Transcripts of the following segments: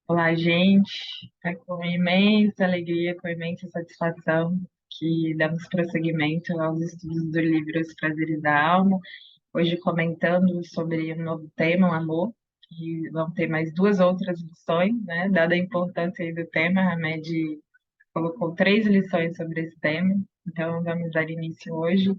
Olá, gente. É com imensa alegria, com imensa satisfação que damos prosseguimento aos estudos do livro Os Prazeres da Alma. Hoje comentando sobre um novo tema, o amor, e vão ter mais duas outras lições, né? Dada a importância aí do tema, a Hamed colocou três lições sobre esse tema, então vamos dar início hoje.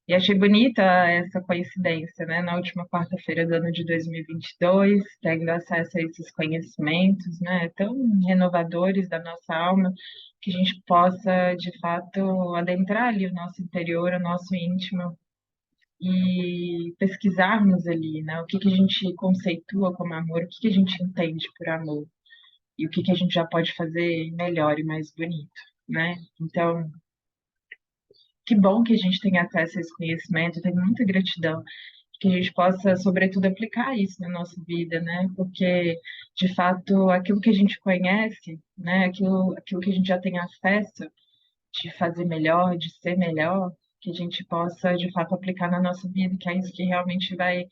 E achei bonita essa coincidência, né? Na última quarta-feira do ano de 2022, tendo acesso a esses conhecimentos, né? Tão renovadores da nossa alma, que a gente possa, de fato, adentrar ali o nosso interior, o nosso íntimo e pesquisarmos ali, né? O que que a gente conceitua como amor, o que que a gente entende por amor e o que que a gente já pode fazer melhor e mais bonito, né? Então, que bom que a gente tem acesso a esse conhecimento, tenho muita gratidão que a gente possa, sobretudo, aplicar isso na nossa vida, né? Porque, de fato, aquilo que a gente conhece, né? Aquilo que a gente já tem acesso de fazer melhor, de ser melhor, que a gente possa, de fato, aplicar na nossa vida, que é isso que realmente vai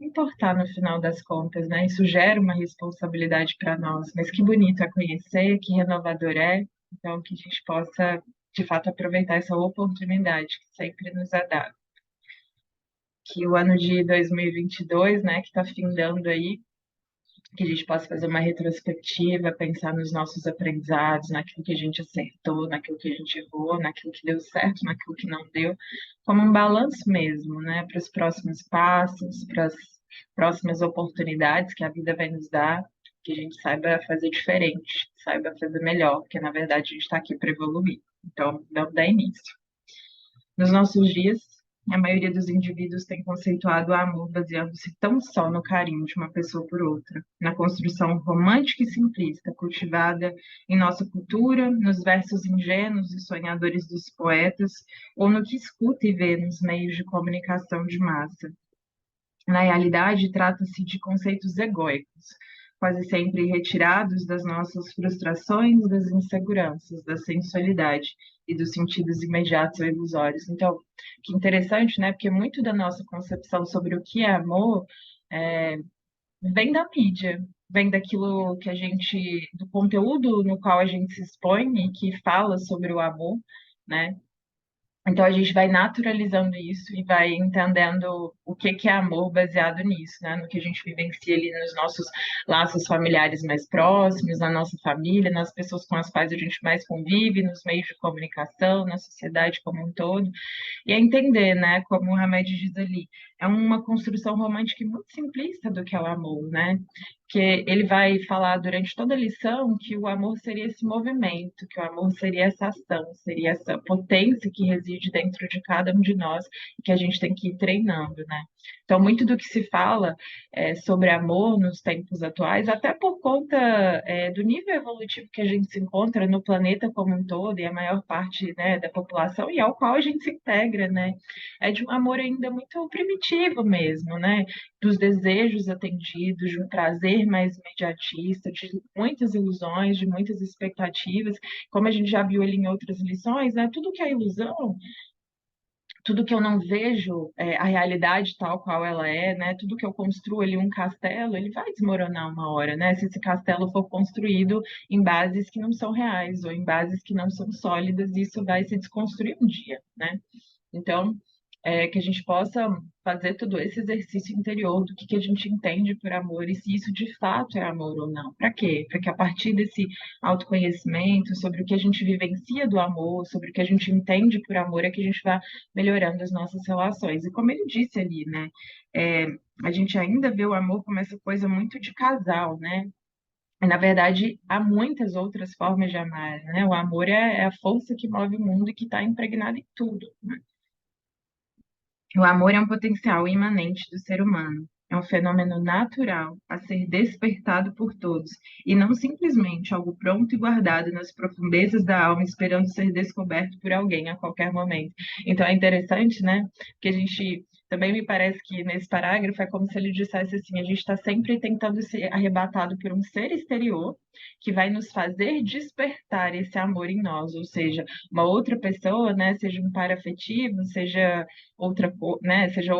importar no final das contas, né? Isso gera uma responsabilidade para nós, mas que bonito é conhecer, que renovador é, então que a gente possa, de fato, aproveitar essa oportunidade que sempre nos é dada. Que o ano de 2022, né, que está findando aí, que a gente possa fazer uma retrospectiva, pensar nos nossos aprendizados, naquilo que a gente acertou, naquilo que a gente errou, naquilo que deu certo, naquilo que não deu, como um balanço mesmo, né, para os próximos passos, para as próximas oportunidades que a vida vai nos dar, que a gente saiba fazer diferente, saiba fazer melhor, porque na verdade a gente está aqui para evoluir. Então, vamos dar início. Nos nossos dias, a maioria dos indivíduos tem conceituado o amor baseando-se tão só no carinho de uma pessoa por outra, na construção romântica e simplista cultivada em nossa cultura, nos versos ingênuos e sonhadores dos poetas, ou no que escuta e vê nos meios de comunicação de massa. Na realidade, trata-se de conceitos egóicos, quase sempre retirados das nossas frustrações, das inseguranças, da sensualidade e dos sentidos imediatos ou ilusórios. Então, que interessante, né? Porque muito da nossa concepção sobre o que é amor é, vem da mídia, vem daquilo que a gente, do conteúdo no qual a gente se expõe e que fala sobre o amor, né? Então a gente vai naturalizando isso e vai entendendo o que que é amor baseado nisso, né? No que a gente vivencia ali nos nossos laços familiares mais próximos, na nossa família, nas pessoas com as quais a gente mais convive, nos meios de comunicação, na sociedade como um todo. E é entender, né, como o Hamed diz ali, é uma construção romântica e muito simplista do que é o amor, né? Que ele vai falar durante toda a lição que o amor seria esse movimento, que o amor seria essa ação, seria essa potência que reside dentro de cada um de nós e que a gente tem que ir treinando, né? Então, muito do que se fala sobre amor nos tempos atuais, até por conta do nível evolutivo que a gente se encontra no planeta como um todo e a maior parte, né, da população e ao qual a gente se integra, né? É de um amor ainda muito primitivo mesmo, né? Dos desejos atendidos, de um prazer mais imediatista, de muitas ilusões, de muitas expectativas, como a gente já viu ali em outras lições, né? Tudo que é ilusão, tudo que eu não vejo a realidade tal qual ela é, né? Tudo que eu construo ali um castelo, ele vai desmoronar uma hora, né? Se esse castelo for construído em bases que não são reais ou em bases que não são sólidas, isso vai se desconstruir um dia, né? Então, que a gente possa fazer todo esse exercício interior do que a gente entende por amor e se isso de fato é amor ou não. Para quê? Para que a partir desse autoconhecimento sobre o que a gente vivencia do amor, sobre o que a gente entende por amor, é que a gente vá melhorando as nossas relações. E como ele disse ali, né? É, a gente ainda vê o amor como essa coisa muito de casal, né? E, na verdade, há muitas outras formas de amar, né? O amor é a força que move o mundo e que está impregnada em tudo, né? O amor é um potencial imanente do ser humano. É um fenômeno natural a ser despertado por todos, e não simplesmente algo pronto e guardado nas profundezas da alma, esperando ser descoberto por alguém a qualquer momento. Então é interessante, né? Que a gente também me parece que nesse parágrafo é como se ele dissesse assim: a gente está sempre tentando ser arrebatado por um ser exterior que vai nos fazer despertar esse amor em nós, ou seja, uma outra pessoa, né? Seja um par afetivo, seja outra, né? Seja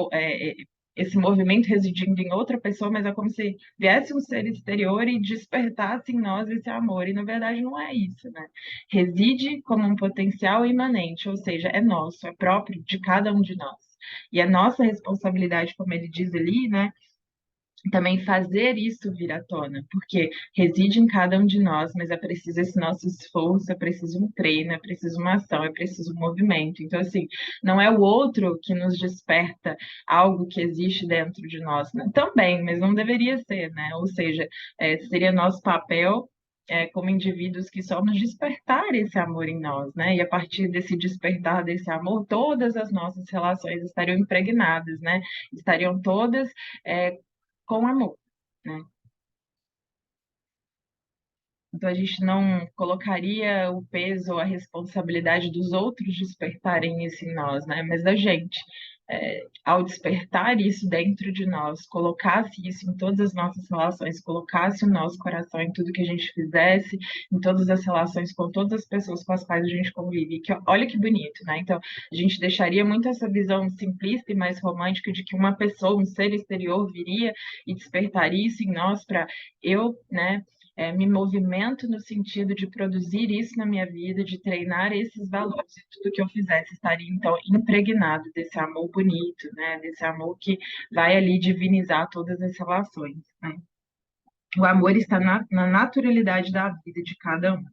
esse movimento residindo em outra pessoa, mas é como se viesse um ser exterior e despertasse em nós esse amor. E na verdade não é isso, né? Reside como um potencial imanente, ou seja, é nosso, é próprio de cada um de nós. E é nossa responsabilidade, como ele diz ali, né? Também fazer isso vir à tona, porque reside em cada um de nós, mas é preciso esse nosso esforço, é preciso um treino, é preciso uma ação, é preciso um movimento. Então, assim, não é o outro que nos desperta algo que existe dentro de nós, né? Também, mas não deveria ser, né? Ou seja, seria nosso papel. Como indivíduos que somos, despertar esse amor em nós, né? E a partir desse despertar desse amor, todas as nossas relações estariam impregnadas, né? Estariam todas é, com amor, né? Então a gente não colocaria o peso ou a responsabilidade dos outros despertarem isso em nós, né? Mas da gente. Ao despertar isso dentro de nós, colocasse isso em todas as nossas relações, colocasse o nosso coração em tudo que a gente fizesse, em todas as relações com todas as pessoas com as quais a gente convive. Que, olha que bonito, né? Então, a gente deixaria muito essa visão simplista e mais romântica de que uma pessoa, um ser exterior, viria e despertaria isso em nós para eu, né? Me movimento no sentido de produzir isso na minha vida, de treinar esses valores e tudo que eu fizesse estaria então impregnado desse amor bonito, né? Desse amor que vai ali divinizar todas as relações, né? O amor está na naturalidade da vida de cada um.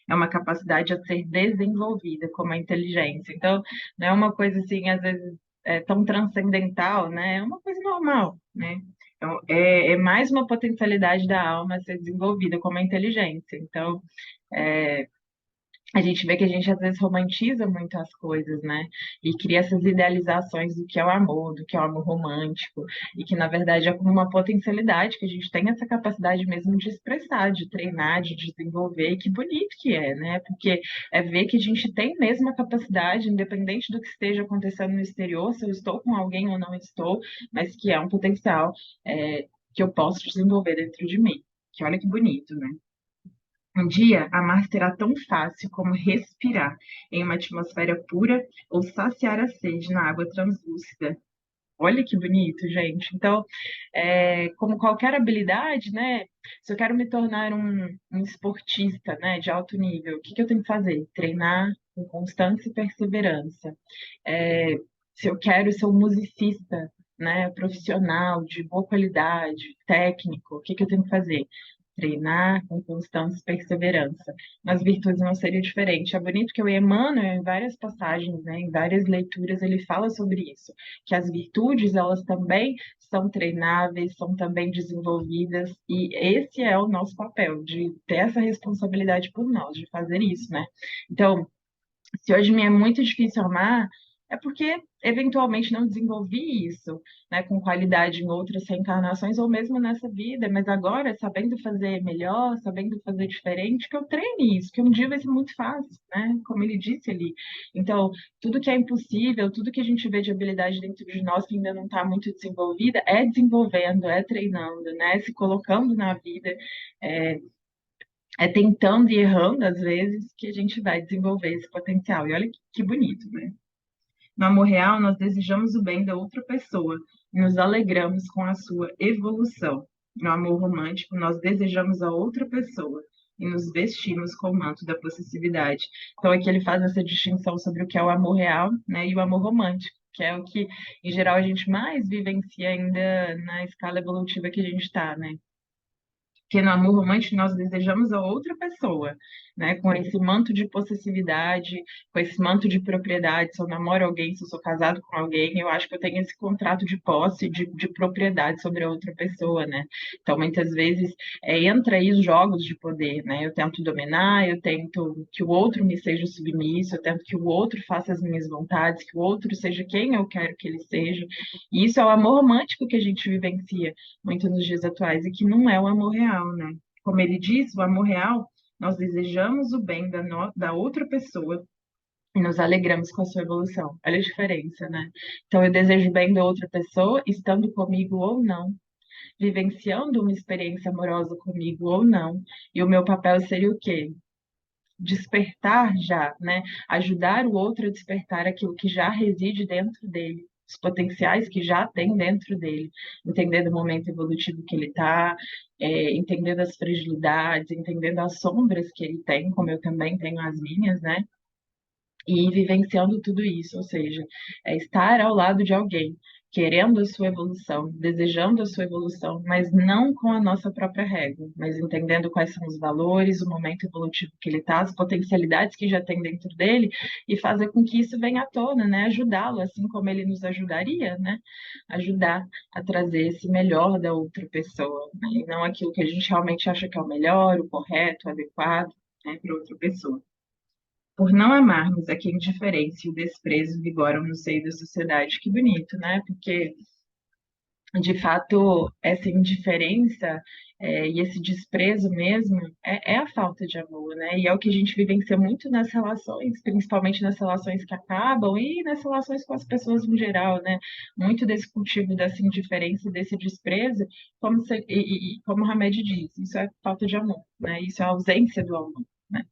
É uma capacidade a ser desenvolvida, como a inteligência. Então, não é uma coisa assim, às vezes, tão transcendental, né? É uma coisa normal, né? Então, é mais uma potencialidade da alma a ser desenvolvida, como a inteligência. Então, é, a gente vê que a gente às vezes romantiza muito as coisas, né? E cria essas idealizações do que é o amor, do que é o amor romântico, e que na verdade é como uma potencialidade que a gente tem essa capacidade mesmo de expressar, de treinar, de desenvolver, e que bonito que é, né? Porque é ver que a gente tem mesmo a capacidade, independente do que esteja acontecendo no exterior, se eu estou com alguém ou não estou, mas que é um potencial, que eu posso desenvolver dentro de mim. Que olha que bonito, né? Um dia, amar será tão fácil como respirar em uma atmosfera pura ou saciar a sede na água translúcida. Olha que bonito, gente. Então, como qualquer habilidade, né? Se eu quero me tornar um esportista, né, de alto nível, o que que eu tenho que fazer? Treinar com constância e perseverança. É, Se eu quero ser um musicista, né, profissional, de boa qualidade, técnico, o que que eu tenho que fazer? Treinar com constância e perseverança. Nas virtudes não seria diferente. É bonito que o Emmanuel, em várias passagens, né, em várias leituras, ele fala sobre isso, que as virtudes, elas também são treináveis, são também desenvolvidas, e esse é o nosso papel, de ter essa responsabilidade por nós, de fazer isso, né? Então, se hoje me é muito difícil amar, é porque eventualmente não desenvolvi isso, né, com qualidade em outras reencarnações ou mesmo nessa vida, mas agora, sabendo fazer melhor, sabendo fazer diferente, que eu treine isso, que um dia vai ser muito fácil, né, como ele disse ali. Então, tudo que é impossível, tudo que a gente vê de habilidade dentro de nós que ainda não está muito desenvolvida, é desenvolvendo, é treinando, né, se colocando na vida, é, tentando e errando, às vezes, que a gente vai desenvolver esse potencial. E olha que bonito, né? No amor real, nós desejamos o bem da outra pessoa e nos alegramos com a sua evolução. No amor romântico, nós desejamos a outra pessoa e nos vestimos com o manto da possessividade. Então, aqui ele faz essa distinção sobre o que é o amor real, né, e o amor romântico, que é o que, em geral, a gente mais vivencia ainda na escala evolutiva que a gente está, né? Que no amor romântico nós desejamos a outra pessoa, né? Com esse manto de possessividade, com esse manto de propriedade. Se eu namoro alguém, se eu sou casado com alguém, eu acho que eu tenho esse contrato de posse, de propriedade sobre a outra pessoa, né? Então, muitas vezes, entra aí os jogos de poder, né? Eu tento dominar, eu tento que o outro me seja submisso, eu tento que o outro faça as minhas vontades, que o outro seja quem eu quero que ele seja. E isso é o amor romântico que a gente vivencia muito nos dias atuais e que não é o amor real, né? Como ele diz, o amor real, nós desejamos o bem da outra pessoa e nos alegramos com a sua evolução. Olha a diferença, né? Então, eu desejo o bem da outra pessoa, estando comigo ou não, vivenciando uma experiência amorosa comigo ou não. E o meu papel seria o quê? Despertar já, né? Ajudar o outro a despertar aquilo que já reside dentro dele. os potenciais que já tem dentro dele, entendendo o momento evolutivo que ele está, entendendo as fragilidades, entendendo as sombras que ele tem, como eu também tenho as minhas, né? E vivenciando tudo isso, ou seja, é estar ao lado de alguém, querendo a sua evolução, desejando a sua evolução, mas não com a nossa própria régua, mas entendendo quais são os valores, o momento evolutivo que ele está, as potencialidades que já tem dentro dele, e fazer com que isso venha à tona, né? Ajudá-lo, assim como ele nos ajudaria, né? Ajudar a trazer esse melhor da outra pessoa, né? E não aquilo que a gente realmente acha que é o melhor, o correto, o adequado, né, para outra pessoa. Por não amarmos a quem indiferença e o desprezo vigoram no seio da sociedade. Que bonito, né? Porque, de fato, essa indiferença e esse desprezo mesmo é a falta de amor, né? E é o que a gente vivencia muito nas relações, principalmente nas relações que acabam e nas relações com as pessoas em geral, né? Muito desse cultivo dessa indiferença e desse desprezo, como o Hamed diz, isso é falta de amor, né? Isso é a ausência do amor, né?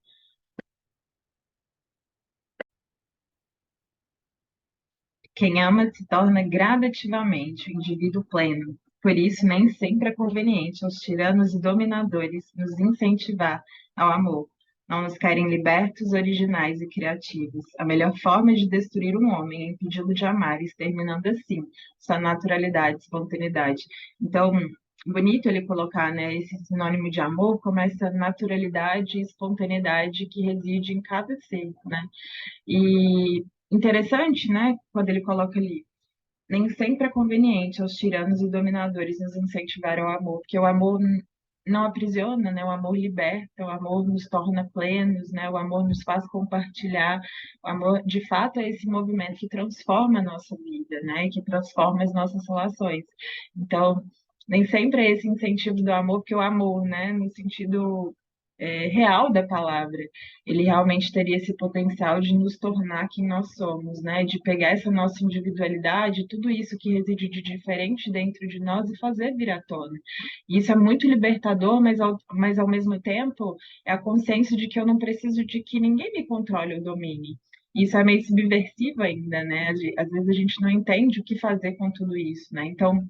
Quem ama se torna gradativamente o indivíduo pleno. Por isso, nem sempre é conveniente aos tiranos e dominadores nos incentivar ao amor, não nos querem libertos, originais e criativos. A melhor forma de destruir um homem é impedi-lo de amar, exterminando assim sua naturalidade, espontaneidade. Então, bonito ele colocar, né, esse sinônimo de amor como essa naturalidade e espontaneidade que reside em cada ser, né? E interessante, né, quando ele coloca ali, nem sempre é conveniente aos tiranos e dominadores nos incentivar ao amor, porque o amor não aprisiona, né? O amor liberta, o amor nos torna plenos, né? O amor nos faz compartilhar. O amor, de fato, é esse movimento que transforma a nossa vida, né? E que transforma as nossas relações. Então, nem sempre é esse incentivo do amor, porque o amor, né, no sentido real da palavra, ele realmente teria esse potencial de nos tornar quem nós somos, né? De pegar essa nossa individualidade, tudo isso que reside de diferente dentro de nós e fazer vir à tona. E isso é muito libertador, mas ao mesmo tempo é a consciência de que eu não preciso de que ninguém me controle ou domine. Isso é meio subversivo ainda, né? Às vezes a gente não entende o que fazer com tudo isso, né? Então,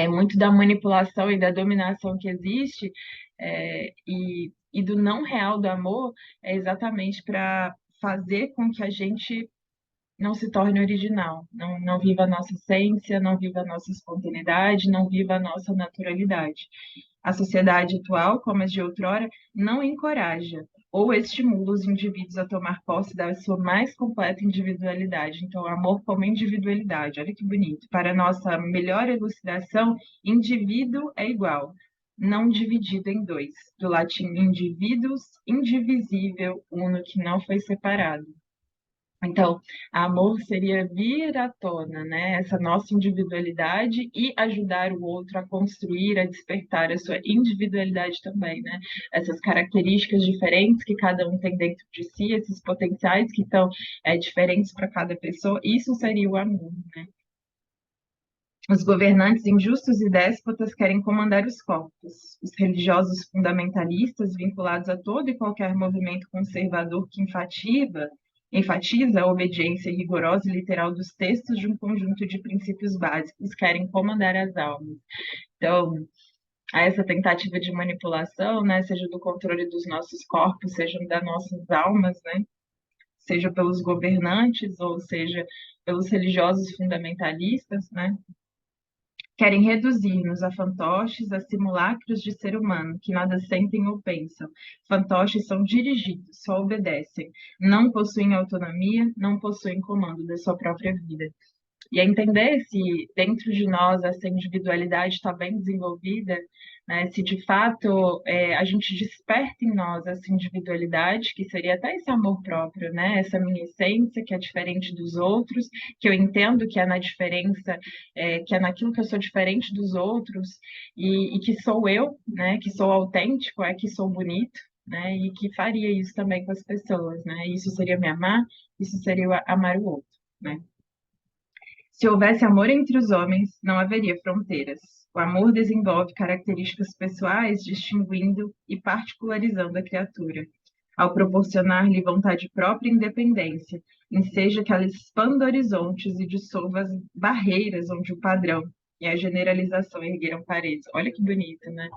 muito da manipulação e da dominação que existe e do não real do amor é exatamente para fazer com que a gente não se torne original, não viva a nossa essência, não viva a nossa espontaneidade, não viva a nossa naturalidade. A sociedade atual, como as de outrora, não encoraja ou estimula os indivíduos a tomar posse da sua mais completa individualidade. Então, amor como individualidade, olha que bonito. Para nossa melhor elucidação, indivíduo é igual, não dividido em dois. Do latim indivíduos, indivisível, uno que não foi separado. Então, amor seria vir à tona, né? Essa nossa individualidade e ajudar o outro a construir, a despertar a sua individualidade também, né? Essas características diferentes que cada um tem dentro de si, esses potenciais que estão diferentes para cada pessoa, isso seria o amor, né? Os governantes injustos e déspotas querem comandar os corpos. Os religiosos fundamentalistas, vinculados a todo e qualquer movimento conservador que enfatiza a obediência rigorosa e literal dos textos de um conjunto de princípios básicos, querem comandar as almas. Então, há essa tentativa de manipulação, né, seja do controle dos nossos corpos, seja das nossas almas, né, seja pelos governantes ou seja pelos religiosos fundamentalistas, né, querem reduzir-nos a fantoches, a simulacros de ser humano, que nada sentem ou pensam. Fantoches são dirigidos, só obedecem. Não possuem autonomia, não possuem comando da sua própria vida. E a entender se dentro de nós essa individualidade está bem desenvolvida, né? Se de fato a gente desperta em nós essa individualidade, que seria até esse amor próprio, né? Essa minha essência que é diferente dos outros, que eu entendo que é na diferença, que é naquilo que eu sou diferente dos outros e que sou eu, né? Que sou autêntico, que sou bonito. Né, e que faria isso também com as pessoas, né? Isso seria me amar, isso seria amar o outro, né? Se houvesse amor entre os homens, não haveria fronteiras. O amor desenvolve características pessoais, distinguindo e particularizando a criatura, ao proporcionar-lhe vontade própria e independência, enseja que ela expanda horizontes e dissolva as barreiras onde o padrão e a generalização ergueram paredes. Olha que bonito, né?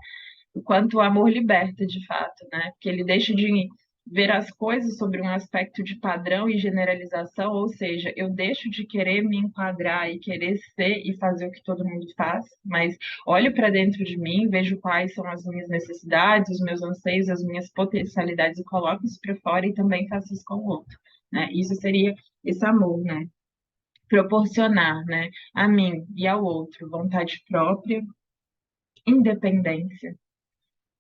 O quanto o amor liberta de fato, né? Porque ele deixa de ver as coisas sobre um aspecto de padrão e generalização, ou seja, eu deixo de querer me enquadrar e querer ser e fazer o que todo mundo faz, mas olho para dentro de mim, vejo quais são as minhas necessidades, os meus anseios, as minhas potencialidades e coloco isso para fora e também faço isso com o outro, né? Isso seria esse amor, né? Proporcionar, né, a mim e ao outro vontade própria, independência,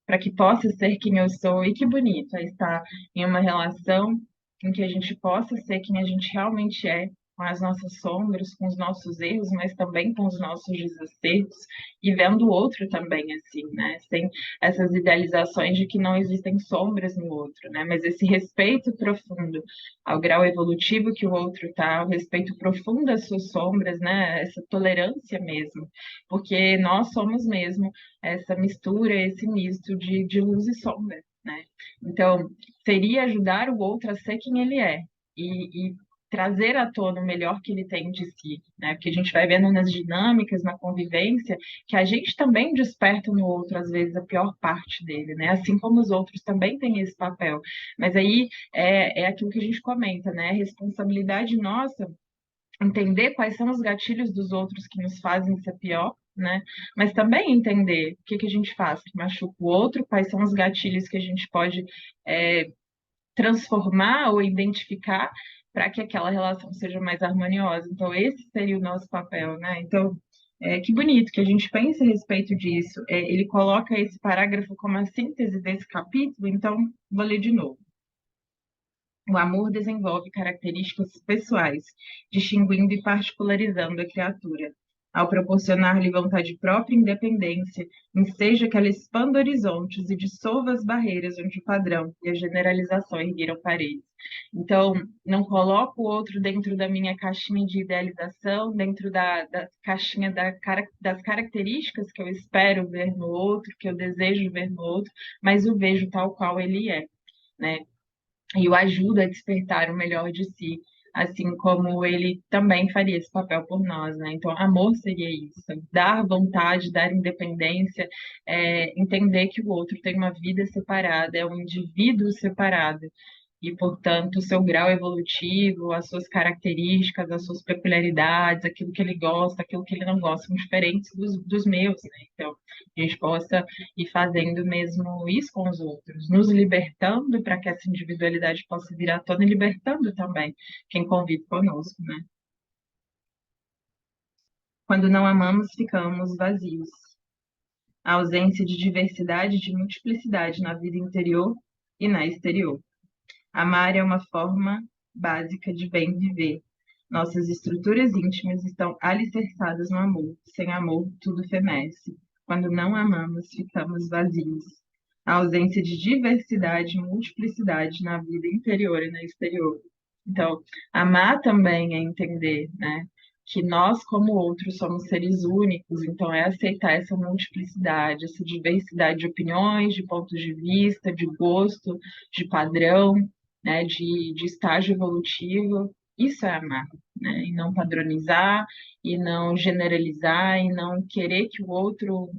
para que possa ser quem eu sou. E que bonito é estar em uma relação em que a gente possa ser quem a gente realmente é, com as nossas sombras, com os nossos erros, mas também com os nossos desacertos, e vendo o outro também assim, né? Sem essas idealizações de que não existem sombras no outro, né? Mas esse respeito profundo ao grau evolutivo que o outro tá, o respeito profundo às suas sombras, né? Essa tolerância mesmo, porque nós somos mesmo essa mistura, esse misto de luz e sombra, né? Então, seria ajudar o outro a ser quem ele é e trazer à tona o melhor que ele tem de si, né? Porque a gente vai vendo nas dinâmicas, na convivência, que a gente também desperta no outro, às vezes, a pior parte dele, né? Assim como os outros também têm esse papel. Mas aí é aquilo que a gente comenta, né? A responsabilidade nossa entender quais são os gatilhos dos outros que nos fazem ser pior, né? Mas também entender o que que a gente faz que machuca o outro, quais são os gatilhos que a gente pode é, transformar ou identificar para que aquela relação seja mais harmoniosa. Então, esse seria o nosso papel, né? Então, que bonito que a gente pense a respeito disso. Ele coloca esse parágrafo como a síntese desse capítulo, então vou ler de novo. O amor desenvolve características pessoais, distinguindo e particularizando a criatura. Ao proporcionar-lhe vontade própria e independência, enseja que ela expanda horizontes e dissolva as barreiras onde o padrão e a generalização ergueram paredes. Então, não coloco o outro dentro da minha caixinha de idealização, dentro da caixinha das características que eu espero ver no outro, que eu desejo ver no outro, mas o vejo tal qual ele é, né? E o ajuda a despertar o melhor de si, assim como ele também faria esse papel por nós, né? Então, amor seria isso, dar vontade, dar independência, entender que o outro tem uma vida separada, é um indivíduo separado, e, portanto, o seu grau evolutivo, as suas características, as suas peculiaridades, aquilo que ele gosta, aquilo que ele não gosta, são diferentes dos meus, né? Então, a gente possa ir fazendo mesmo isso com os outros, nos libertando para que essa individualidade possa vir à tona e libertando também quem convive conosco, né? Quando não amamos, ficamos vazios. A ausência de diversidade e de multiplicidade na vida interior e na exterior. Amar é uma forma básica de bem viver. Nossas estruturas íntimas estão alicerçadas no amor. Sem amor, tudo fenece. Quando não amamos, ficamos vazios. A ausência de diversidade e multiplicidade na vida interior e na exterior. Então, amar também é entender, né, que nós, como outros, somos seres únicos, então é aceitar essa multiplicidade, essa diversidade de opiniões, de pontos de vista, de gosto, de padrão, né, de estágio evolutivo. Isso é amar, né? E não padronizar, e não generalizar, e não querer que o outro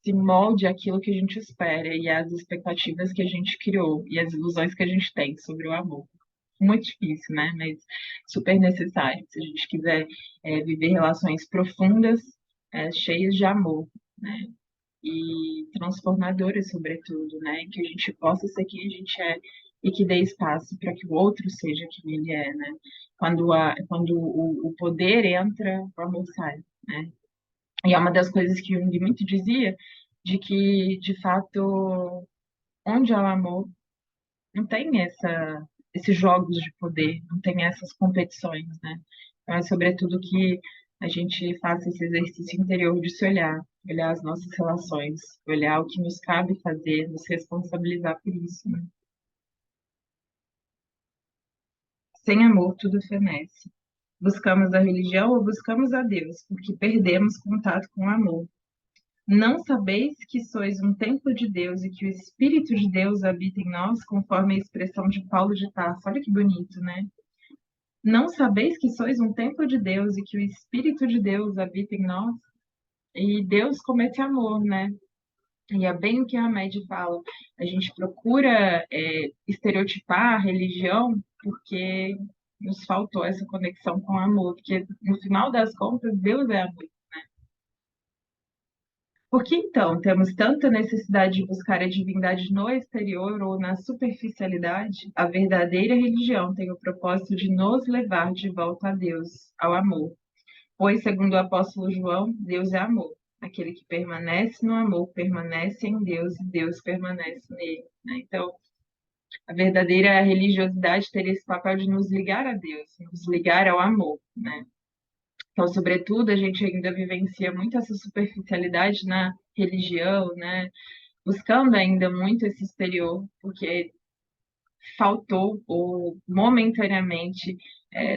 se molde aquilo que a gente espera e as expectativas que a gente criou e as ilusões que a gente tem sobre o amor. Muito difícil, né? Mas super necessário. Se a gente quiser viver relações profundas, cheias de amor, né? E transformadoras, sobretudo, né? Que a gente possa ser quem a gente é e que dê espaço para que o outro seja quem ele é, né? Quando o poder entra, o amor sai, né? E é uma das coisas que Jung muito dizia, de que, de fato, onde há o amor, não tem esses jogos de poder, não tem essas competições, né? Então, é sobretudo que a gente faça esse exercício interior de se olhar, olhar as nossas relações, olhar o que nos cabe fazer, nos responsabilizar por isso, né? Sem amor, tudo fenece. Buscamos a religião ou buscamos a Deus, porque perdemos contato com o amor. Não sabeis que sois um templo de Deus e que o Espírito de Deus habita em nós, conforme a expressão de Paulo de Tarso. Olha que bonito, né? Não sabeis que sois um templo de Deus e que o Espírito de Deus habita em nós? E Deus como esse amor, né? E é bem o que a Med fala. A gente procura estereotipar a religião porque nos faltou essa conexão com o amor. Porque, no final das contas, Deus é amor. Por que então temos tanta necessidade de buscar a divindade no exterior ou na superficialidade? A verdadeira religião tem o propósito de nos levar de volta a Deus, ao amor. Pois, segundo o apóstolo João, Deus é amor. Aquele que permanece no amor permanece em Deus e Deus permanece nele, né? Então, a verdadeira religiosidade teria esse papel de nos ligar a Deus, nos ligar ao amor, né? Então, sobretudo, a gente ainda vivencia muito essa superficialidade na religião, né? Buscando ainda muito esse exterior, porque faltou, ou momentaneamente,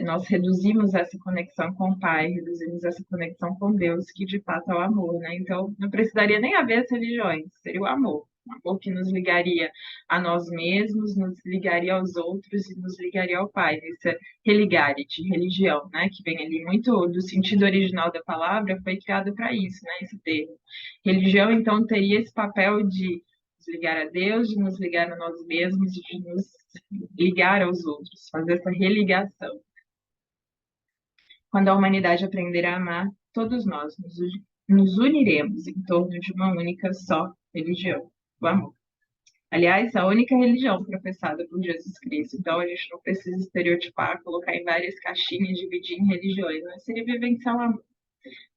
nós reduzimos essa conexão com o Pai, reduzimos essa conexão com Deus, que de fato é o amor, né? Então, não precisaria nem haver as religiões, seria o amor. O amor que nos ligaria a nós mesmos, nos ligaria aos outros e nos ligaria ao Pai. Esse é religarity, religião, né? Que vem ali muito do sentido original da palavra, foi criado para isso, né? Esse termo. Religião, então, teria esse papel de nos ligar a Deus, de nos ligar a nós mesmos, de nos ligar aos outros, fazer essa religação. Quando a humanidade aprender a amar, todos nós nos uniremos em torno de uma única só religião, o amor. Aliás, a única religião professada por Jesus Cristo. Então, a gente não precisa estereotipar, colocar em várias caixinhas, dividir em religiões, mas seria vivenciar o amor.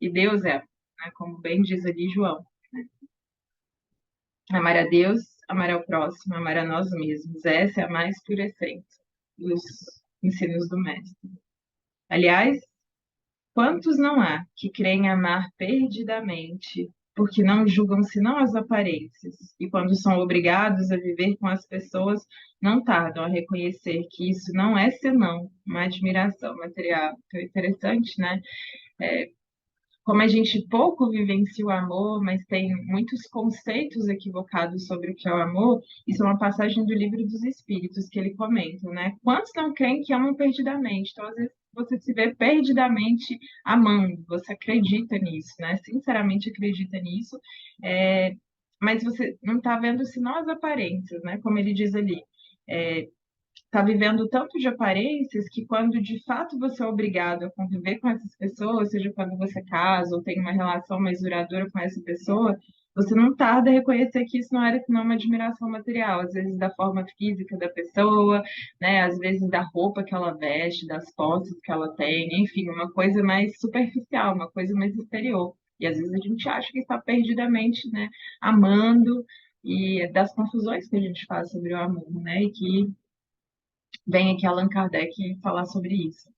E Deus é, né, como bem diz ali João, né? Amar a Deus, amar ao próximo, amar a nós mesmos. Essa é a mais pura essência dos ensinos do Mestre. Aliás, quantos não há que creem amar perdidamente, porque não julgam senão as aparências, e quando são obrigados a viver com as pessoas, não tardam a reconhecer que isso não é senão uma admiração material. Então, é interessante, né? Como a gente pouco vivencia o amor, mas tem muitos conceitos equivocados sobre o que é o amor, isso é uma passagem do Livro dos Espíritos que ele comenta, né? Quantos não creem que amam perdidamente? Então, às vezes, você se vê perdidamente amando, você acredita nisso, né? Sinceramente acredita nisso, é, mas você não está vendo senão as aparências, né? Como ele diz ali. Está vivendo tanto de aparências que quando de fato você é obrigado a conviver com essas pessoas, seja quando você casa ou tem uma relação mais duradoura com essa pessoa, você não tarda a reconhecer que isso não era senão uma admiração material, às vezes da forma física da pessoa, né, às vezes da roupa que ela veste, das posses que ela tem, enfim, uma coisa mais superficial, uma coisa mais exterior. E às vezes a gente acha que está perdidamente, né, amando e das confusões que a gente faz sobre o amor, né, e que vem aqui Allan Kardec falar sobre isso.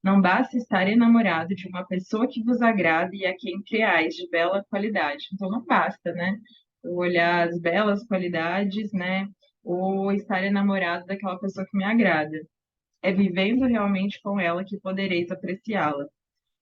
Não basta estar enamorado de uma pessoa que vos agrada e a quem criais de bela qualidade. Então, não basta, né? Olhar as belas qualidades, né? Ou estar enamorado daquela pessoa que me agrada. É vivendo realmente com ela que podereis apreciá-la.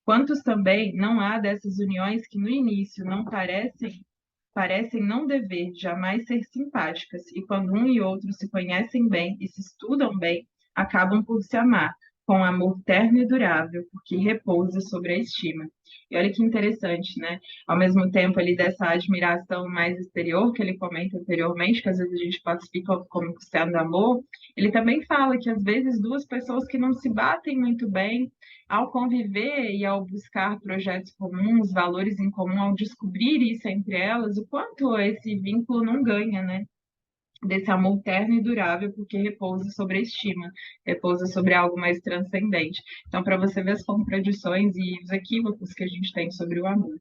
Quantos também não há dessas uniões que no início não parecem não dever jamais ser simpáticas, e quando um e outro se conhecem bem e se estudam bem, acabam por se amar, com um amor terno e durável, porque repousa sobre a estima. E olha que interessante, né? Ao mesmo tempo ali dessa admiração mais exterior que ele comenta anteriormente, que às vezes a gente classifica como sendo amor, ele também fala que às vezes duas pessoas que não se batem muito bem, ao conviver e ao buscar projetos comuns, valores em comum, ao descobrir isso entre elas, o quanto esse vínculo não ganha, né? Desse amor terno e durável, porque repousa sobre a estima, repousa sobre algo mais transcendente. Então, para você ver as contradições e os equívocos que a gente tem sobre o amor.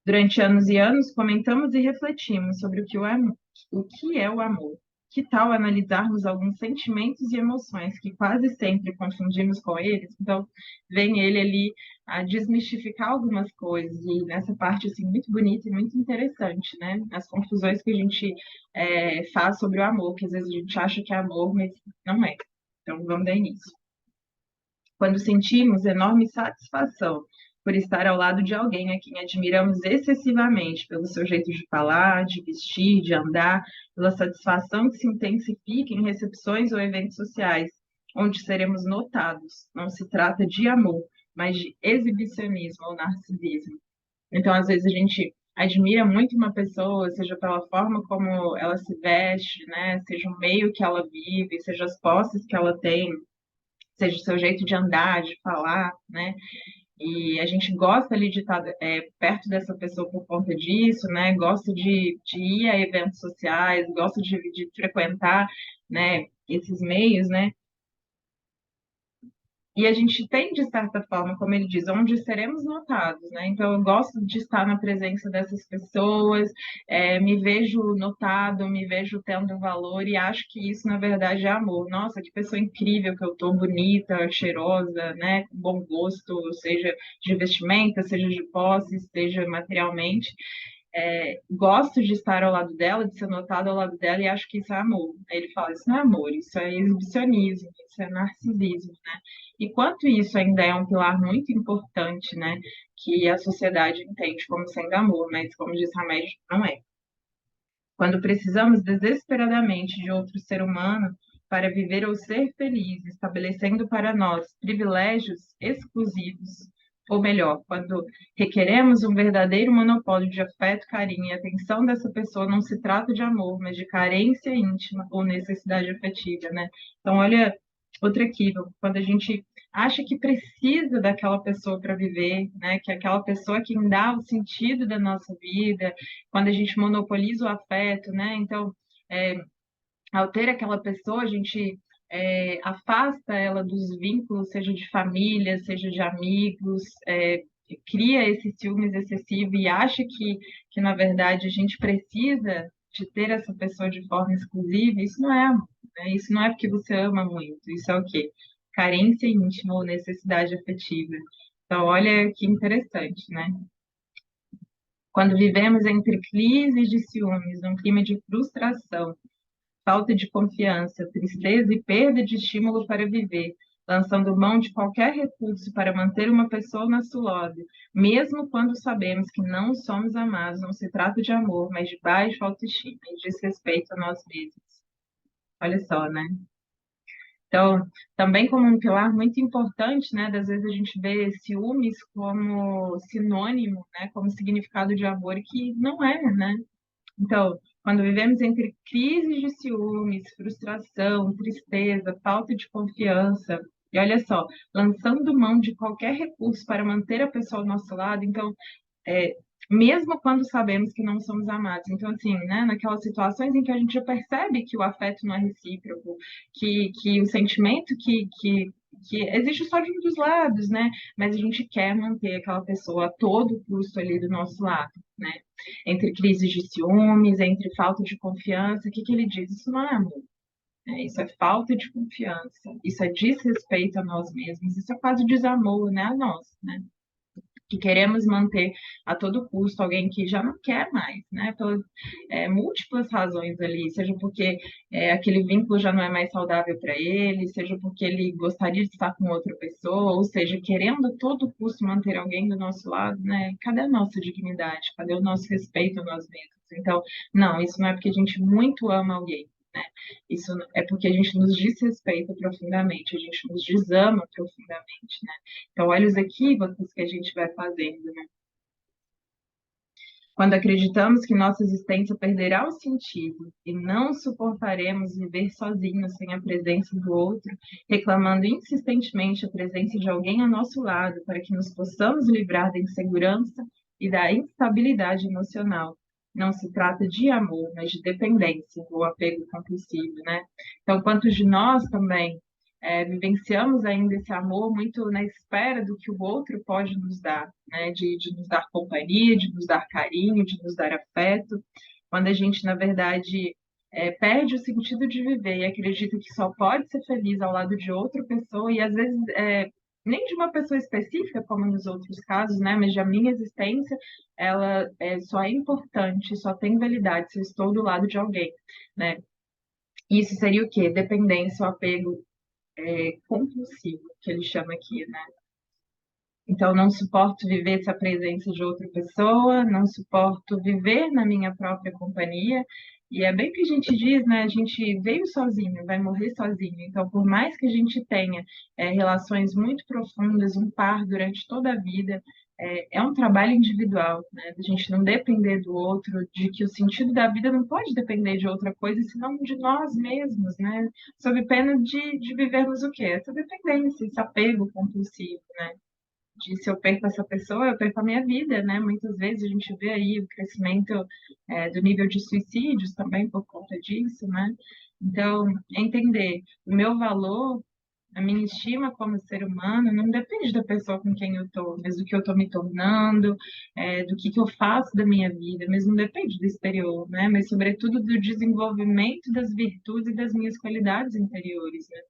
Durante anos e anos, comentamos e refletimos sobre o que é o amor. Que tal analisarmos alguns sentimentos e emoções que quase sempre confundimos com eles? Então, vem ele ali a desmistificar algumas coisas, e nessa parte, assim, muito bonita e muito interessante, né? As confusões que a gente faz sobre o amor, que às vezes a gente acha que é amor, mas não é. Então, vamos dar início. Quando sentimos enorme satisfação por estar ao lado de alguém a quem admiramos excessivamente pelo seu jeito de falar, de vestir, de andar, pela satisfação que se intensifica em recepções ou eventos sociais, onde seremos notados. Não se trata de amor, mas de exibicionismo ou narcisismo. Então, às vezes, a gente admira muito uma pessoa, seja pela forma como ela se veste, né? Seja o meio que ela vive, seja as posses que ela tem, seja o seu jeito de andar, de falar, né? E a gente gosta ali de estar perto dessa pessoa por conta disso, né? Gosta de ir a eventos sociais, gosta de frequentar, né, esses meios, né? E a gente tem, de certa forma, como ele diz, onde seremos notados, né? Então, eu gosto de estar na presença dessas pessoas, me vejo notado, me vejo tendo valor e acho que isso, na verdade, é amor. Nossa, que pessoa incrível que eu tô, bonita, cheirosa, né? Com bom gosto, seja de vestimenta, seja de posse, seja materialmente. Gosto de estar ao lado dela, de ser notado ao lado dela, e acho que isso é amor. Aí ele fala, isso não é amor, isso é exibicionismo, isso é narcisismo, né? E quanto isso ainda é um pilar muito importante, né? Que a sociedade entende como sendo amor, mas como diz Hamed, não é. Quando precisamos desesperadamente de outro ser humano para viver ou ser feliz, estabelecendo para nós privilégios exclusivos, ou melhor, quando requeremos um verdadeiro monopólio de afeto, carinho e atenção dessa pessoa, não se trata de amor, mas de carência íntima ou necessidade afetiva, né? Então, olha, outro equívoco, quando a gente acha que precisa daquela pessoa para viver, né? Que aquela pessoa é quem dá o sentido da nossa vida, quando a gente monopoliza o afeto, né? Então, é, ao ter aquela pessoa, a gente afasta ela dos vínculos, seja de família, seja de amigos, cria esse ciúmes excessivo e acha que, na verdade, a gente precisa de ter essa pessoa de forma exclusiva. Isso não é amor, né? Isso não é porque você ama muito. Isso é o quê? Carência íntima ou necessidade afetiva. Então, olha que interessante, né? Quando vivemos entre crises de ciúmes, num clima de frustração, falta de confiança, tristeza e perda de estímulo para viver, lançando mão de qualquer recurso para manter uma pessoa ao nosso lado, mesmo quando sabemos que não somos amados, não se trata de amor, mas de baixa autoestima e desrespeito a nós mesmos. Olha só, né? Então, também como um pilar muito importante, né? Das vezes a gente vê ciúmes como sinônimo, né? Como significado de amor, que não é, né? Então, quando vivemos entre crises de ciúmes, frustração, tristeza, falta de confiança, e olha só, lançando mão de qualquer recurso para manter a pessoa ao nosso lado, então, é, mesmo quando sabemos que não somos amados. Então, assim, né, naquelas situações em que a gente já percebe que o afeto não é recíproco, que o sentimento que existe só de um dos lados, né? Mas a gente quer manter aquela pessoa a todo custo ali do nosso lado, né? Entre crises de ciúmes, entre falta de confiança, o que que ele diz? Isso não é amor, né? Isso é falta de confiança, isso é desrespeito a nós mesmos, isso é quase desamor, né, a nós, né? Que queremos manter a todo custo alguém que já não quer mais, né? Pelas múltiplas razões ali, seja porque aquele vínculo já não é mais saudável para ele, seja porque ele gostaria de estar com outra pessoa, ou seja, querendo a todo custo manter alguém do nosso lado, né? Cadê a nossa dignidade? Cadê o nosso respeito a nós mesmos? Então, não, isso não é porque a gente muito ama alguém. Né? Isso é porque a gente nos desrespeita profundamente, a gente nos desama profundamente, né? Então, olha os equívocos que a gente vai fazendo, né? Quando acreditamos que nossa existência perderá o sentido e não suportaremos viver sozinhos sem a presença do outro, reclamando insistentemente a presença de alguém ao nosso lado para que nos possamos livrar da insegurança e da instabilidade emocional. Não se trata de amor, mas de dependência ou apego compulsivo, né? Então, quantos de nós também vivenciamos ainda esse amor muito na espera do que o outro pode nos dar, né? De nos dar companhia, de nos dar carinho, de nos dar afeto, quando a gente, na verdade, perde o sentido de viver e acredita que só pode ser feliz ao lado de outra pessoa, e às vezes nem de uma pessoa específica, como nos outros casos, né? Mas a minha existência, ela só é importante, só tem validade se eu estou do lado de alguém, né? Isso seria o quê? Dependência, o apego compulsivo, que ele chama aqui, né? Então, não suporto viver essa presença de outra pessoa, não suporto viver na minha própria companhia, E é bem o que a gente diz, né? A gente veio sozinho, vai morrer sozinho. Então, por mais que a gente tenha relações muito profundas, um par durante toda a vida, é um trabalho individual, né? A gente não depender do outro, de que o sentido da vida não pode depender de outra coisa, senão de nós mesmos, né? Sob pena de vivermos o quê? Essa dependência, esse apego compulsivo, né? De se eu perco essa pessoa, eu perco a minha vida, né? Muitas vezes a gente vê aí o crescimento do nível de suicídios também por conta disso, né? Então, é entender o meu valor, a minha estima como ser humano, não depende da pessoa com quem eu estou, mas do que eu estou me tornando, do que eu faço da minha vida, mas não depende do exterior, né? Mas, sobretudo, do desenvolvimento das virtudes e das minhas qualidades interiores, né?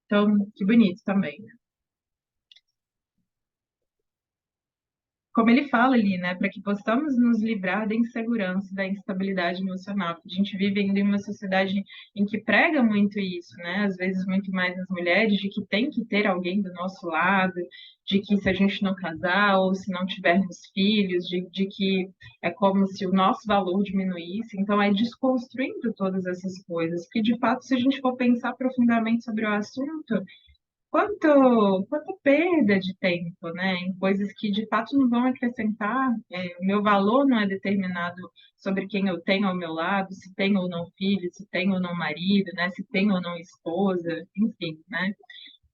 Então, que bonito também. Como ele fala ali, né, para que possamos nos livrar da insegurança, da instabilidade emocional. Porque a gente vive ainda em uma sociedade em que prega muito isso, né? Às vezes muito mais as mulheres, de que tem que ter alguém do nosso lado, de que se a gente não casar ou se não tivermos filhos, de que é como se o nosso valor diminuísse. Então, é desconstruindo todas essas coisas. Porque, de fato, se a gente for pensar profundamente sobre o assunto, quanta perda de tempo, né? Em coisas que de fato não vão acrescentar. O meu valor não é determinado sobre quem eu tenho ao meu lado, se tenho ou não filho, se tenho ou não marido, né? Se tenho ou não esposa, enfim, né?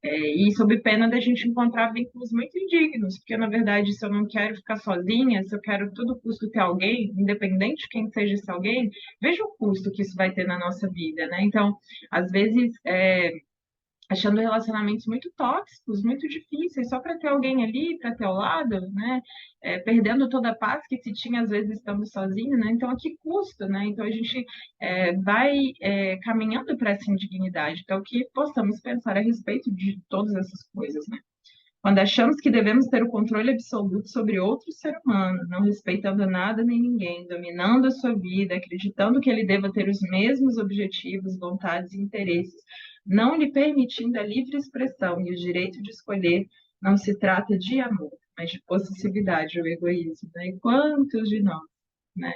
E sob pena da gente encontrar vínculos muito indignos, porque na verdade, se eu não quero ficar sozinha, se eu quero a todo custo ter alguém, independente de quem seja esse alguém, veja o custo que isso vai ter na nossa vida, né? Então, às vezes, achando relacionamentos muito tóxicos, muito difíceis, só para ter alguém ali, para ter ao lado, né? Perdendo toda a paz que se tinha, às vezes, estando sozinho, né? Então, a que custo, né? Então, a gente vai caminhando para essa indignidade. Então, que possamos pensar a respeito de todas essas coisas, né? Quando achamos que devemos ter o controle absoluto sobre outro ser humano, não respeitando nada nem ninguém, dominando a sua vida, acreditando que ele deva ter os mesmos objetivos, vontades e interesses, não lhe permitindo a livre expressão e o direito de escolher, não se trata de amor, mas de possessividade ou egoísmo. Né? E quantos de nós, né?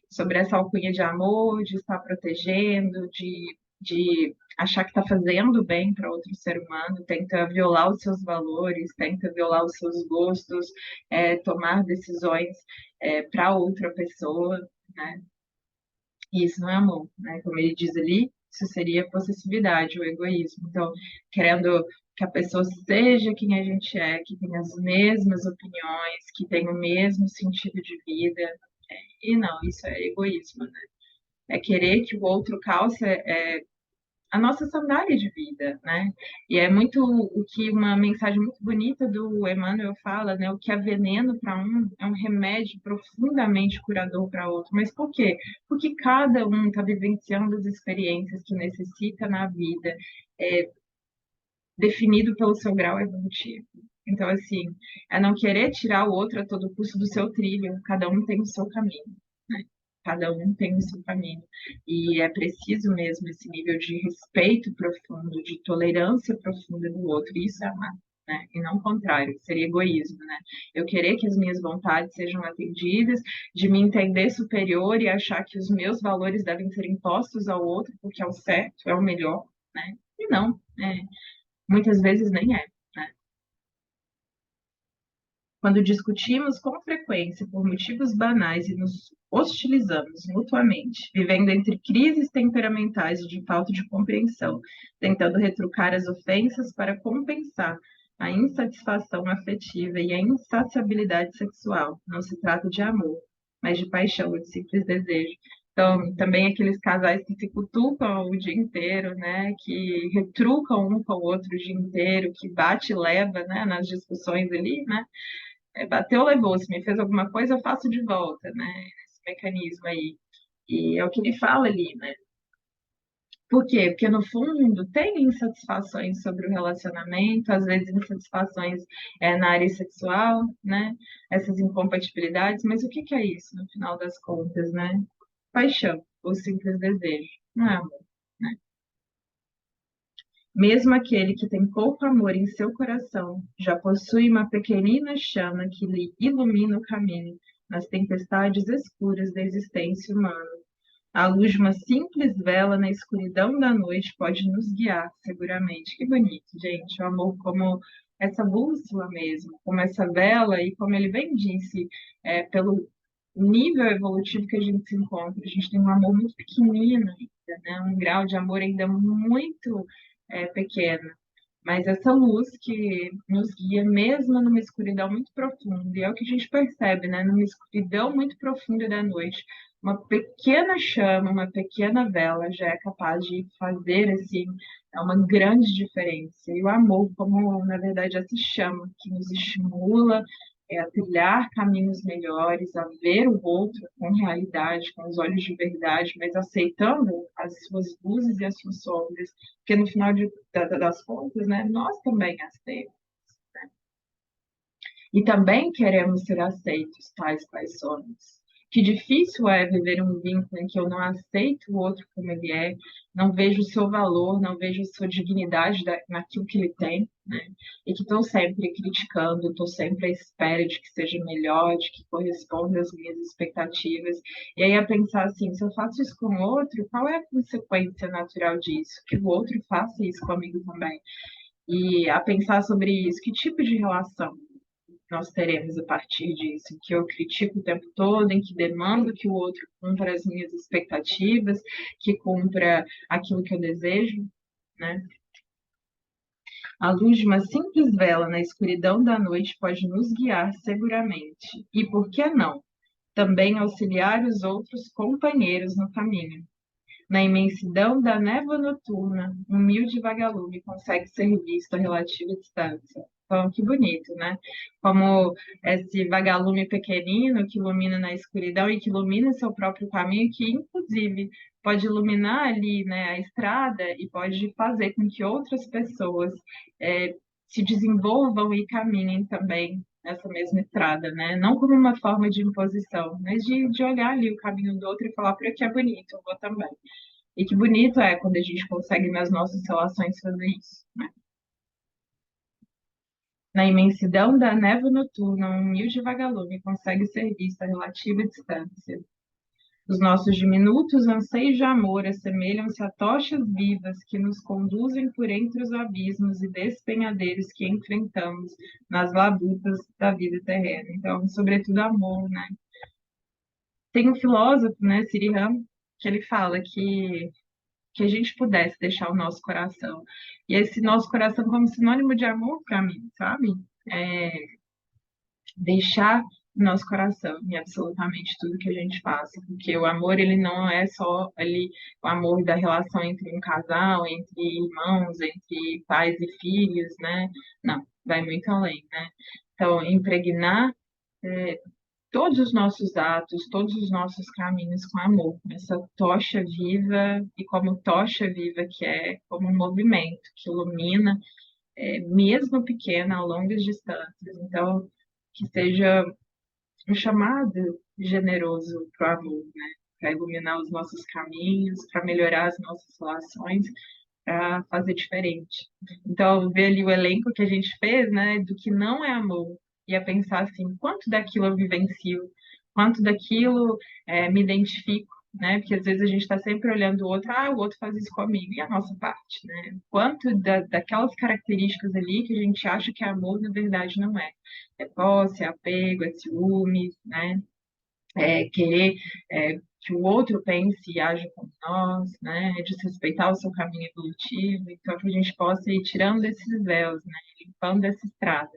Sobre essa alcunha de amor, de estar protegendo, de achar que está fazendo bem para outro ser humano, tenta violar os seus valores, tenta violar os seus gostos, tomar decisões para outra pessoa, né? E isso não é amor, né? Como ele diz ali, isso seria possessividade, o egoísmo. Então, querendo que a pessoa seja quem a gente é, que tenha as mesmas opiniões, que tenha o mesmo sentido de vida. E não, isso é egoísmo, né? É querer que o outro calce a nossa sandália de vida, né? E é muito o que uma mensagem muito bonita do Emmanuel fala, né? O que é veneno para um é um remédio profundamente curador para outro. Mas por quê? Porque cada um está vivenciando as experiências que necessita na vida, é, definido pelo seu grau evolutivo. Então, assim, é não querer tirar o outro a todo custo do seu trilho, cada um tem o seu caminho, né? Cada um tem o seu caminho. E é preciso mesmo esse nível de respeito profundo, de tolerância profunda do outro. E isso é amar, né? E não o contrário, seria egoísmo, né? Eu querer que as minhas vontades sejam atendidas, de me entender superior e achar que os meus valores devem ser impostos ao outro porque é o certo, é o melhor, né? E não, né? Muitas vezes nem é, né? Quando discutimos com frequência por motivos banais e nos hostilizamos mutuamente, vivendo entre crises temperamentais e de falta de compreensão, tentando retrucar as ofensas para compensar a insatisfação afetiva e a insaciabilidade sexual. Não se trata de amor, mas de paixão ou de simples desejo. Então, também aqueles casais que se cutucam o dia inteiro, né? Que retrucam um com o outro o dia inteiro, que bate e leva, né? Nas discussões ali, né? Bateu, levou. Se me fez alguma coisa, eu faço de volta, né? Esse mecanismo aí. E é o que ele fala ali, né? Por quê? Porque, no fundo, tem insatisfações sobre o relacionamento, às vezes insatisfações na área sexual, né? Essas incompatibilidades, mas o que que é isso, no final das contas, né? Paixão, ou simples desejo, não é amor, né? Mesmo aquele que tem pouco amor em seu coração já possui uma pequenina chama que lhe ilumina o caminho, nas tempestades escuras da existência humana. A luz de uma simples vela na escuridão da noite pode nos guiar seguramente. Que bonito, gente. O amor como essa bússola mesmo, como essa vela e como ele bem disse, pelo nível evolutivo que a gente se encontra. A gente tem um amor muito pequenino ainda, né? Um grau de amor ainda muito pequeno. Mas essa luz que nos guia mesmo numa escuridão muito profunda, e é o que a gente percebe, né? Numa escuridão muito profunda da noite, uma pequena chama, uma pequena vela já é capaz de fazer assim uma grande diferença. E o amor, como na verdade essa chama que nos estimula a trilhar caminhos melhores, a ver o outro com realidade, com os olhos de verdade, mas aceitando as suas luzes e as suas sombras, porque no final das contas, né, nós também as temos. E também queremos ser aceitos tais quais somos. Que difícil é viver um vínculo em que eu não aceito o outro como ele é, não vejo o seu valor, não vejo a sua dignidade naquilo que ele tem, né? E que estou sempre criticando, estou sempre à espera de que seja melhor, de que corresponda às minhas expectativas. E aí a pensar assim, se eu faço isso com o outro, qual é a consequência natural disso? Que o outro faça isso comigo também. E a pensar sobre isso, que tipo de relação nós teremos a partir disso, em que eu critico o tempo todo, em que demando que o outro cumpra as minhas expectativas, que cumpra aquilo que eu desejo, né? A luz de uma simples vela na escuridão da noite pode nos guiar seguramente. E por que não? Também auxiliar os outros companheiros no caminho. Na imensidão da névoa noturna, um humilde vagalume consegue ser visto a relativa distância. Então, que bonito, né? Como esse vagalume pequenino que ilumina na escuridão e que ilumina seu próprio caminho, que inclusive pode iluminar ali, né, a estrada e pode fazer com que outras pessoas eh, se desenvolvam e caminhem também nessa mesma estrada, né? Não como uma forma de imposição, mas de olhar ali o caminho do outro e falar, por aqui é bonito, eu vou também. E que bonito é quando a gente consegue nas nossas relações fazer isso, né? Na imensidão da névoa noturna, um humilde vagalume consegue ser visto a relativa distância. Os nossos diminutos anseios de amor assemelham-se a tochas vivas que nos conduzem por entre os abismos e despenhadeiros que enfrentamos nas labutas da vida terrena. Então, sobretudo amor, né? Tem um filósofo, né, Sri Ram, que ele fala que a gente pudesse deixar o nosso coração. E esse nosso coração como sinônimo de amor para mim, sabe? É, deixar o nosso coração em absolutamente tudo que a gente faça, porque o amor ele não é só ali o amor da relação entre um casal, entre irmãos, entre pais e filhos, né? Não, vai muito além, né? Então, impregnar todos os nossos atos, todos os nossos caminhos com amor, essa tocha viva e como tocha viva que é como um movimento que ilumina, mesmo pequena, a longas distâncias. Então, que seja um chamado generoso para o amor, né? Para iluminar os nossos caminhos, para melhorar as nossas relações, para fazer diferente. Então, ver ali o elenco que a gente fez, né, do que não é amor, e a pensar assim, quanto daquilo eu vivencio, quanto daquilo me identifico, né? Porque às vezes a gente está sempre olhando o outro, o outro faz isso comigo, e a nossa parte, né? Quanto daquelas características ali que a gente acha que é amor, na verdade não é. É posse, é apego, é ciúme, né? Querer que o outro pense e aja como nós, né? Desrespeitar o seu caminho evolutivo, então que a gente possa ir tirando esses véus, né? Limpando essa estrada,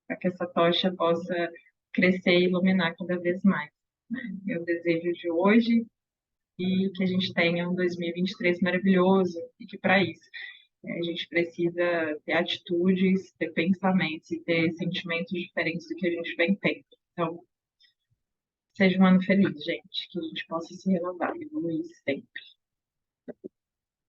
para que essa tocha possa crescer e iluminar cada vez mais. Né? Meu desejo de hoje e que a gente tenha um 2023 maravilhoso e que para isso a gente precisa ter atitudes, ter pensamentos e ter sentimentos diferentes do que a gente vem tendo. Então, seja um ano feliz, gente. Que a gente possa se renovar e evoluir sempre.